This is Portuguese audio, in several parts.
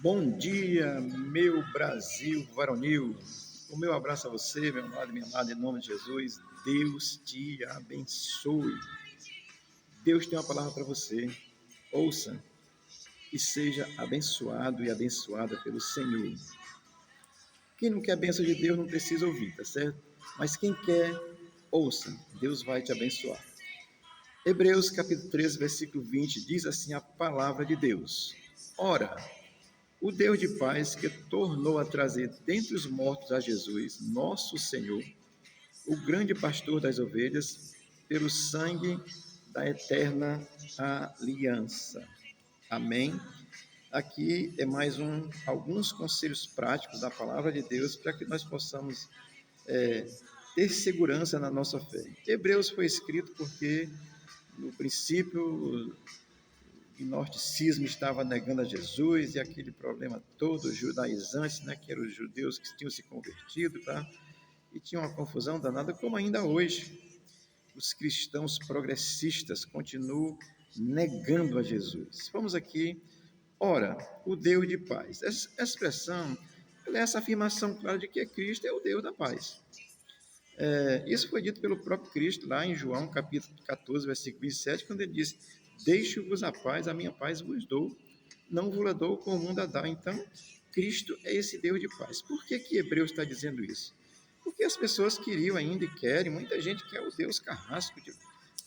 Bom dia, meu Brasil varonil. O meu abraço a você, meu amado e minha amada, em nome de Jesus. Deus te abençoe. Deus tem uma palavra para você. Ouça e seja abençoado e abençoada pelo Senhor. Quem não quer a bênção de Deus não precisa ouvir, tá certo? Mas quem quer, ouça. Deus vai te abençoar. Hebreus capítulo 13, versículo 20 diz assim a palavra de Deus. Ora, o Deus de paz que tornou a trazer dentre os mortos a Jesus, nosso Senhor, o grande pastor das ovelhas, pelo sangue da eterna aliança. Amém? Aqui é mais alguns conselhos práticos da palavra de Deus para que nós possamos ter segurança na nossa fé. Hebreus foi escrito porque no princípio o gnosticismo estava negando a Jesus e aquele problema todo, judaizante, né, que eram os judeus que tinham se convertido, tá? E tinha uma confusão danada, como ainda hoje. Os cristãos progressistas continuam negando a Jesus. Vamos aqui, ora, o Deus de paz. Essa expressão, é essa afirmação clara de que Cristo é o Deus da paz. Isso foi dito pelo próprio Cristo lá em João, capítulo 14, versículo 27, quando ele disse: Deixo-vos a minha paz vos dou, não vos la dou como o mundo a dá. Então, Cristo é esse Deus de paz. Por que Hebreus está dizendo isso? Porque as pessoas queriam ainda e querem, muita gente quer o Deus carrasco,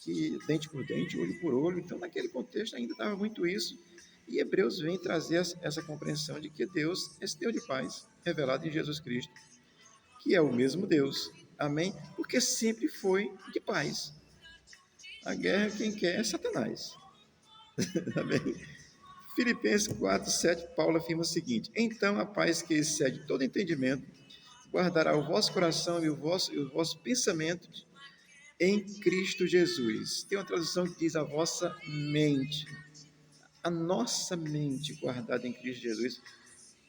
que dente por dente, olho por olho. Então, naquele contexto ainda estava muito isso. E Hebreus vem trazer essa compreensão de que Deus é esse Deus de paz, revelado em Jesus Cristo, que é o mesmo Deus. Amém? Porque sempre foi de paz. A guerra, quem quer, é Satanás. Amém? Filipenses 4, 7, Paulo afirma o seguinte: Então a paz que excede todo entendimento guardará o vosso coração e o vosso pensamento em Cristo Jesus. Tem uma tradução que diz a vossa mente. A nossa mente guardada em Cristo Jesus,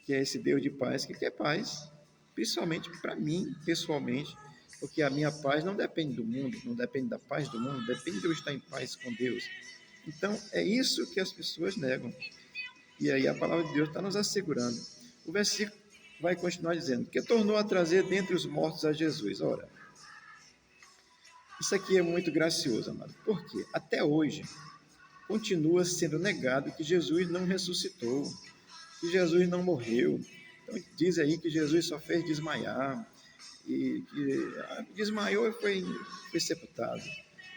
que é esse Deus de paz, que quer paz, principalmente para mim, pessoalmente, porque a minha paz não depende do mundo, não depende da paz do mundo, depende de eu estar em paz com Deus. Então, é isso que as pessoas negam. E aí a palavra de Deus está nos assegurando. O versículo vai continuar dizendo, que tornou a trazer dentre os mortos a Jesus. Ora, isso aqui é muito gracioso, amado. Por quê? Até hoje, continua sendo negado que Jesus não ressuscitou, que Jesus não morreu. Então, diz aí que Jesus só fez desmaiar, e que desmaiou e foi sepultado.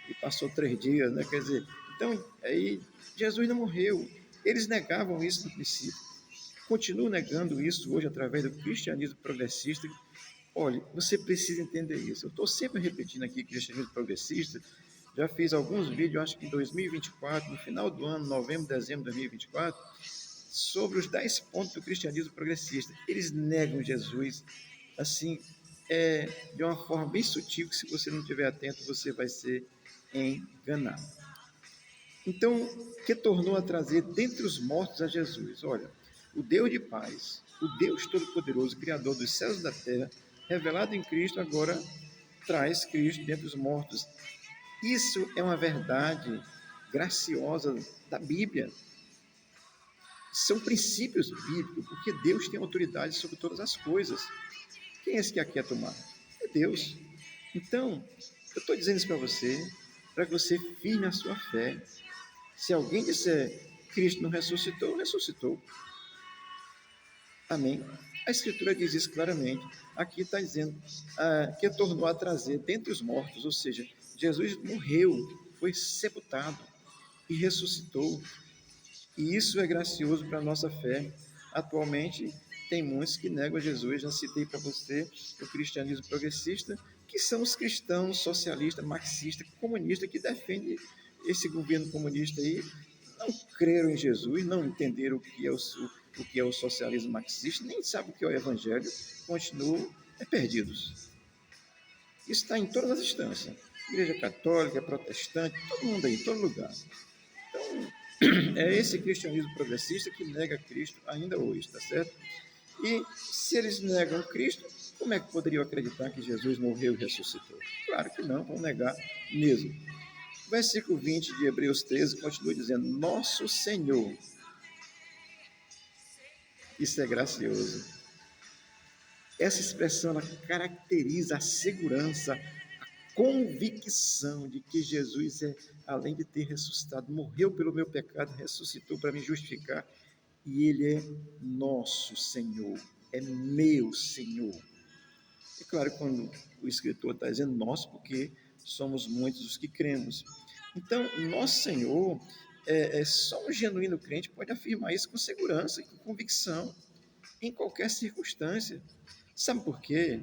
E passou 3 dias, né? Quer dizer, então, aí Jesus não morreu. Eles negavam isso no princípio. Continuam negando isso hoje através do cristianismo progressista. Olha, você precisa entender isso. Eu estou sempre repetindo aqui cristianismo progressista. Já fiz alguns vídeos, acho que em 2024, no final do ano, novembro, dezembro de 2024, sobre os 10 pontos do cristianismo progressista. Eles negam Jesus, assim, de uma forma bem sutil, que se você não estiver atento, você vai ser enganado. Então, que tornou a trazer dentre os mortos a Jesus? Olha, o Deus de paz, o Deus Todo-Poderoso, Criador dos céus e da terra, revelado em Cristo, agora traz Cristo dentre os mortos. Isso é uma verdade graciosa da Bíblia. São princípios bíblicos, porque Deus tem autoridade sobre todas as coisas. Quem é esse que a quer tomar? É Deus. Então, eu estou dizendo isso para que você firme a sua fé. Se alguém disser Cristo não ressuscitou, ressuscitou. Amém? A Escritura diz isso claramente. Aqui está dizendo que tornou a trazer dentre os mortos, ou seja, Jesus morreu, foi sepultado e ressuscitou. E isso é gracioso para a nossa fé. Atualmente, tem muitos que negam Jesus. Já citei para você o cristianismo progressista, que são os cristãos socialistas, marxistas, comunistas, que defendem esse governo comunista aí. Não creram em Jesus, não entenderam o que é o socialismo marxista, nem sabem o que é o evangelho, continuam perdidos. Isso está em todas as instâncias. Igreja católica, protestante, todo mundo aí, em todo lugar. Então, é esse cristianismo progressista que nega Cristo ainda hoje, tá certo? E se eles negam Cristo, como é que poderiam acreditar que Jesus morreu e ressuscitou? Claro que não, vão negar mesmo. O versículo 20 de Hebreus 13 continua dizendo: Nosso Senhor. Isso é gracioso. Essa expressão ela caracteriza a segurança, a convicção de que Jesus é, além de ter ressuscitado, morreu pelo meu pecado, ressuscitou para me justificar, e Ele é nosso Senhor, é meu Senhor. É claro, quando o escritor está dizendo nosso, porque somos muitos os que cremos. Então, nosso Senhor, só um genuíno crente pode afirmar isso com segurança e com convicção, em qualquer circunstância. Sabe por quê?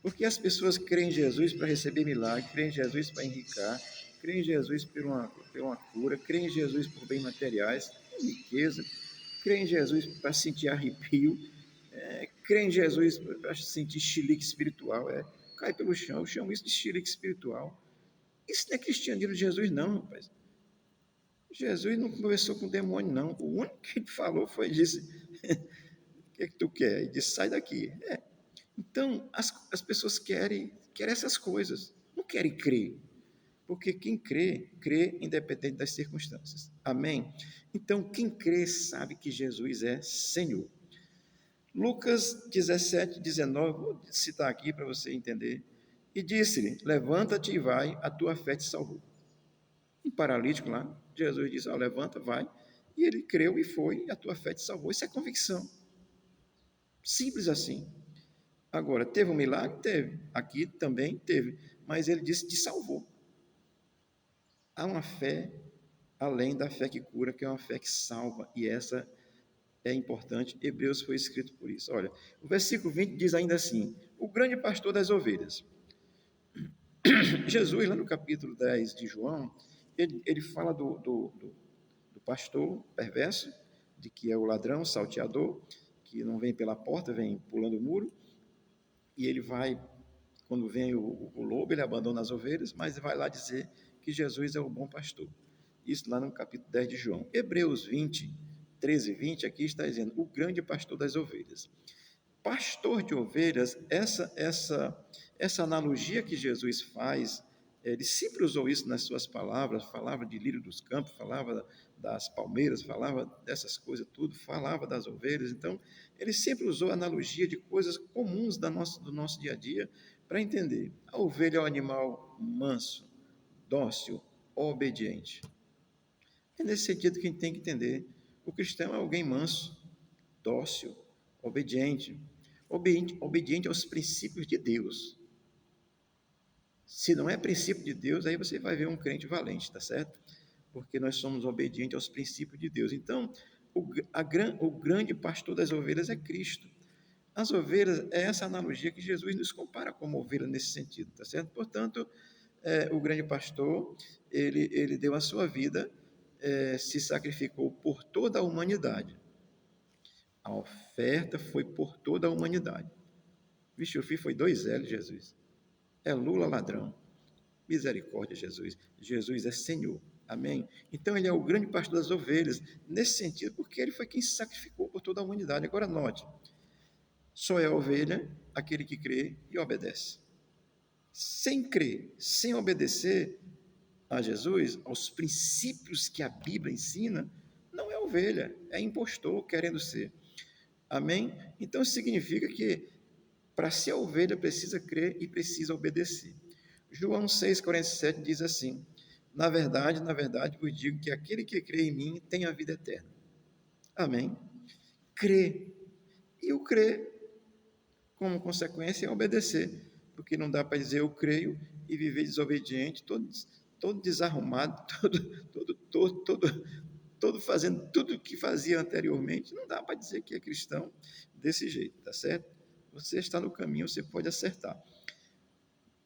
Porque as pessoas creem em Jesus para receber milagre, creem em Jesus para enriquecer, creem em Jesus por uma cura, creem em Jesus por bens materiais, riqueza, creem em Jesus para sentir arrepio, creem em Jesus para sentir chilique espiritual, cai pelo chão, eu chamo isso de chilique espiritual. Isso não é cristianismo de Jesus, não, rapaz. Jesus não conversou com o demônio, não. O único que ele falou foi, disse, o que é que tu quer? Ele disse, sai daqui. Então, as pessoas querem essas coisas, não querem crer. Porque quem crê, crê independente das circunstâncias. Amém? Então, quem crê sabe que Jesus é Senhor. Lucas 17, 19, vou citar aqui para você entender. E disse-lhe, levanta-te e vai, a tua fé te salvou. Um paralítico lá, Jesus disse, levanta, vai. E ele creu e foi, e a tua fé te salvou. Isso é convicção. Simples assim. Agora, teve um milagre? Teve. Aqui também teve. Mas ele disse, te salvou. Há uma fé além da fé que cura, que é uma fé que salva. E essa é importante. Hebreus foi escrito por isso. Olha, o versículo 20 diz ainda assim, o grande pastor das ovelhas. Jesus, lá no capítulo 10 de João, ele fala do pastor perverso, de que é o ladrão, o salteador, que não vem pela porta, vem pulando o muro, e ele vai, quando vem o lobo, ele abandona as ovelhas, mas vai lá dizer que Jesus é o bom pastor. Isso lá no capítulo 10 de João. Hebreus 20, 13 e 20, aqui está dizendo, o grande pastor das ovelhas. Pastor de ovelhas, essa analogia que Jesus faz, ele sempre usou isso nas suas palavras, falava de lírio dos campos, falava das palmeiras, falava dessas coisas tudo, falava das ovelhas, então ele sempre usou a analogia de coisas comuns do nosso dia a dia para entender. A ovelha é um animal manso, dócil, obediente. É nesse sentido que a gente tem que entender. O cristão é alguém manso, dócil, obediente, obediente aos princípios de Deus. Se não é princípio de Deus, aí você vai ver um crente valente, tá certo? Porque nós somos obedientes aos princípios de Deus. Então, o grande pastor das ovelhas é Cristo. As ovelhas, é essa analogia que Jesus nos compara como ovelha nesse sentido, tá certo? Portanto, o grande pastor, ele deu a sua vida, se sacrificou por toda a humanidade. A oferta foi por toda a humanidade. Vixe, o filho foi 2L, Jesus. É Lula ladrão. Misericórdia, Jesus. Jesus é Senhor. Amém? Então, ele é o grande pastor das ovelhas, nesse sentido, porque ele foi quem se sacrificou por toda a humanidade. Agora, note, só é a ovelha aquele que crê e obedece. Sem crer, sem obedecer a Jesus, aos princípios que a Bíblia ensina, não é ovelha, é impostor querendo ser. Amém? Então, isso significa que para ser ovelha precisa crer e precisa obedecer. João 6,47 diz assim, na verdade, vos digo que aquele que crê em mim tem a vida eterna. Amém? Crê. E o crer, como consequência, é obedecer. Porque não dá para dizer eu creio e viver desobediente, todo desarrumado, todo fazendo tudo o que fazia anteriormente. Não dá para dizer que é cristão desse jeito, tá certo? Você está no caminho, você pode acertar.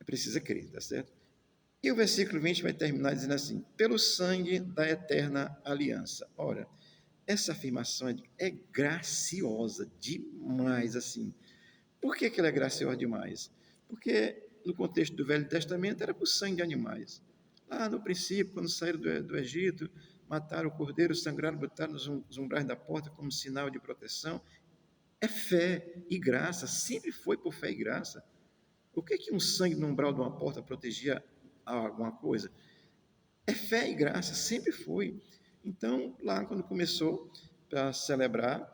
Precisa crer, tá certo? E o versículo 20 vai terminar dizendo assim, pelo sangue da eterna aliança. Ora, essa afirmação é graciosa demais, assim. Por que ela é graciosa demais? Porque no contexto do Velho Testamento era por sangue de animais. Lá no princípio, quando saíram do Egito, mataram o cordeiro, sangraram, botaram nos umbrais da porta como sinal de proteção. É fé e graça, sempre foi por fé e graça. O que um sangue no umbral de uma porta protegia alguma coisa? É fé e graça, sempre foi. Então, lá quando começou para celebrar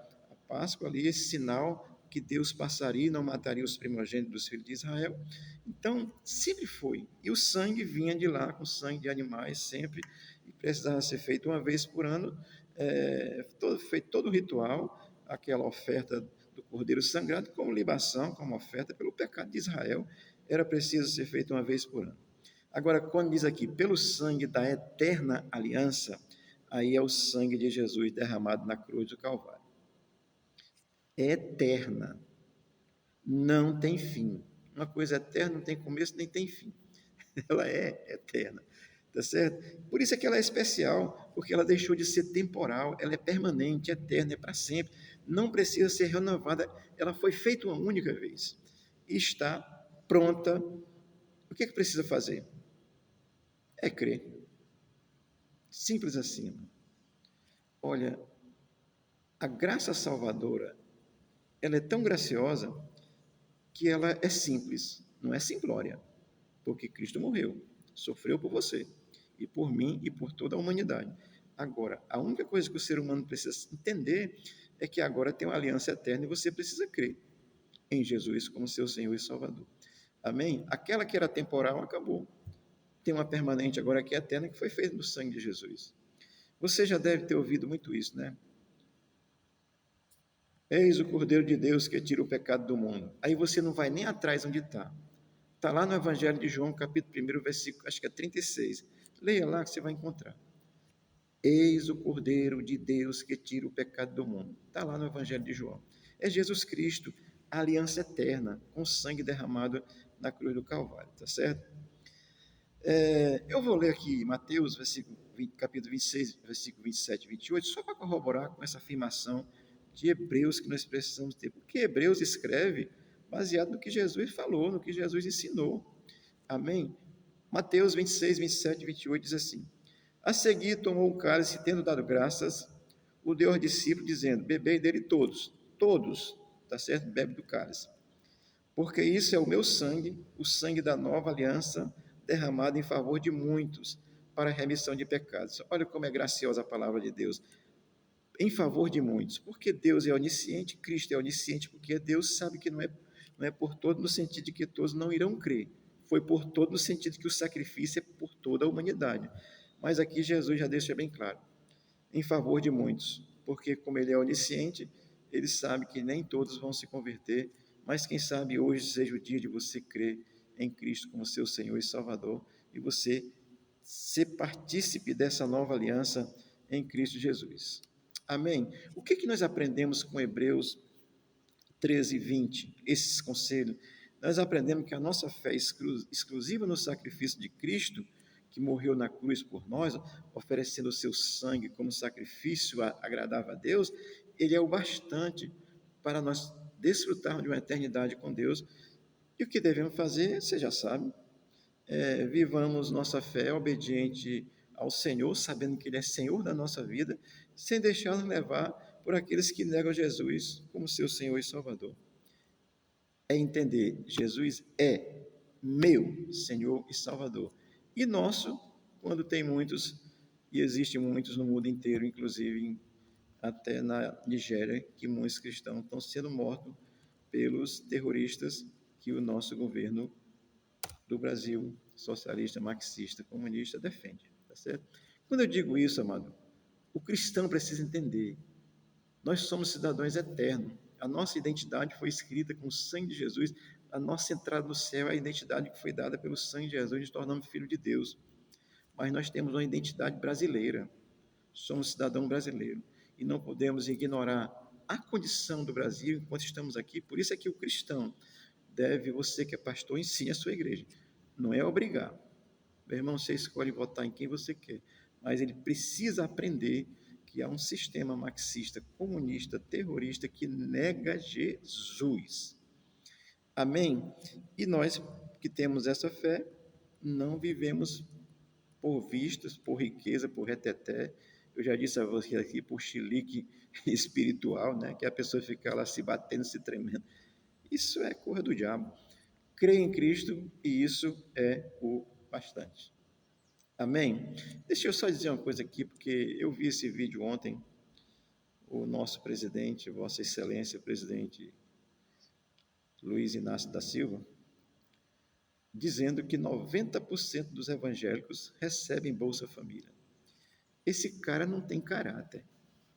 Páscoa ali, esse sinal que Deus passaria e não mataria os primogênitos dos filhos de Israel. Então, sempre foi. E o sangue vinha de lá, com sangue de animais, sempre, e precisava ser feito uma vez por ano, feito todo o ritual, aquela oferta do cordeiro sangrado, como libação, como oferta pelo pecado de Israel, era preciso ser feito uma vez por ano. Agora, quando diz aqui, pelo sangue da eterna aliança, aí é o sangue de Jesus derramado na cruz do Calvário. É eterna, não tem fim. Uma coisa eterna não tem começo nem tem fim. Ela é eterna, tá certo? Por isso é que ela é especial, porque ela deixou de ser temporal, ela é permanente, eterna, é para sempre. Não precisa ser renovada, ela foi feita uma única vez. E está pronta. O que é que precisa fazer? É crer. Simples assim. Olha, a graça salvadora, ela é tão graciosa que ela é simples, não é simplória, porque Cristo morreu, sofreu por você, e por mim e por toda a humanidade. Agora, a única coisa que o ser humano precisa entender é que agora tem uma aliança eterna e você precisa crer em Jesus como seu Senhor e Salvador. Amém? Aquela que era temporal acabou. Tem uma permanente agora que é eterna, que foi feita no sangue de Jesus. Você já deve ter ouvido muito isso, né? Eis o Cordeiro de Deus que tira o pecado do mundo. Aí você não vai nem atrás onde está. Está lá no Evangelho de João, capítulo 1, versículo, acho que é 36. Leia lá que você vai encontrar. Eis o Cordeiro de Deus que tira o pecado do mundo. Está lá no Evangelho de João. É Jesus Cristo, a aliança eterna, com sangue derramado na cruz do Calvário, tá certo? Eu vou ler aqui Mateus, capítulo 26, versículo 27 e 28, só para corroborar com essa afirmação de Hebreus que nós precisamos ter. Porque Hebreus escreve baseado no que Jesus falou, no que Jesus ensinou. Amém? Mateus 26, 27 e 28 diz assim: A seguir tomou o cálice, tendo dado graças, o deu aos discípulos, dizendo: Bebei dele todos, tá certo? Bebe do cálice. Porque isso é o meu sangue, o sangue da nova aliança, derramado em favor de muitos, para a remissão de pecados. Olha como é graciosa a palavra de Deus. Em favor de muitos. Porque Deus é onisciente, Cristo é onisciente, porque Deus sabe que não é por todo no sentido de que todos não irão crer. Foi por todo no sentido de que o sacrifício é por toda a humanidade. Mas aqui Jesus já deixa bem claro. Em favor de muitos. Porque como ele é onisciente, ele sabe que nem todos vão se converter, mas quem sabe hoje seja o dia de você crer em Cristo como seu Senhor e Salvador e você ser partícipe dessa nova aliança em Cristo Jesus. Amém? O que nós aprendemos com Hebreus 13, 20, esses conselhos? Nós aprendemos que a nossa fé exclusiva no sacrifício de Cristo, que morreu na cruz por nós, oferecendo o seu sangue como sacrifício agradável a Deus, ele é o bastante para nós desfrutarmos de uma eternidade com Deus. E o que devemos fazer, você já sabe, vivamos nossa fé obediente ao Senhor, sabendo que Ele é Senhor da nossa vida, sem deixar-nos levar por aqueles que negam Jesus como seu Senhor e Salvador. É entender, Jesus é meu Senhor e Salvador. E nosso, quando tem muitos, e existem muitos no mundo inteiro, inclusive até na Nigéria, que muitos cristãos estão sendo mortos pelos terroristas que o nosso governo do Brasil, socialista, marxista, comunista, defende. Tá certo? Quando eu digo isso, amado, o cristão precisa entender. Nós somos cidadãos eternos. A nossa identidade foi escrita com o sangue de Jesus. A nossa entrada no céu é a identidade que foi dada pelo sangue de Jesus, nos tornamos filhos de Deus. Mas nós temos uma identidade brasileira. Somos cidadão brasileiro. E não podemos ignorar a condição do Brasil enquanto estamos aqui. Por isso é que o cristão deve, você que é pastor, ensine a sua igreja. Não é obrigar. Meu irmão, você escolhe votar em quem você quer. Mas ele precisa aprender que há um sistema marxista, comunista, terrorista que nega Jesus. Amém? E nós que temos essa fé, não vivemos por vistas, por riqueza, por reteté. Eu já disse a você aqui, por chilique espiritual, né? Que a pessoa fica lá se batendo, se tremendo. Isso é coisa do diabo. Creia em Cristo e isso é o bastante. Amém? Deixa eu só dizer uma coisa aqui, porque eu vi esse vídeo ontem o nosso presidente, Vossa Excelência, o presidente Luiz Inácio da Silva, dizendo que 90% dos evangélicos recebem Bolsa Família. Esse cara não tem caráter.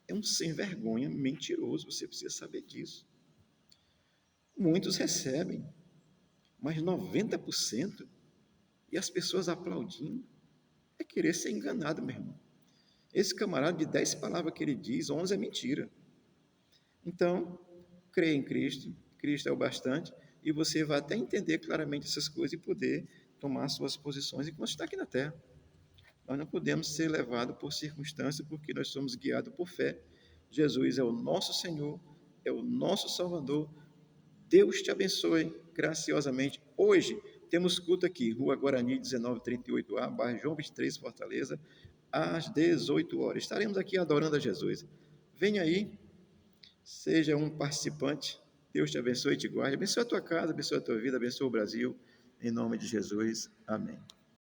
É um sem vergonha, mentiroso, você precisa saber disso. Muitos recebem, mas 90%? E as pessoas aplaudindo? É querer ser enganado, meu irmão. Esse camarada, de 10 palavras que ele diz, 11 é mentira. Então, creia em Cristo, Cristo é o bastante, e você vai até entender claramente essas coisas e poder tomar suas posições enquanto está aqui na terra. Nós não podemos ser levados por circunstâncias, porque nós somos guiados por fé. Jesus é o nosso Senhor, é o nosso Salvador. Deus te abençoe graciosamente. Hoje temos culto aqui, Rua Guarani, 1938A, bairro João 23, Fortaleza, às 18 horas. Estaremos aqui adorando a Jesus. Venha aí, seja um participante. Deus te abençoe e te guarde. Abençoe a tua casa, abençoe a tua vida, abençoe o Brasil. Em nome de Jesus. Amém.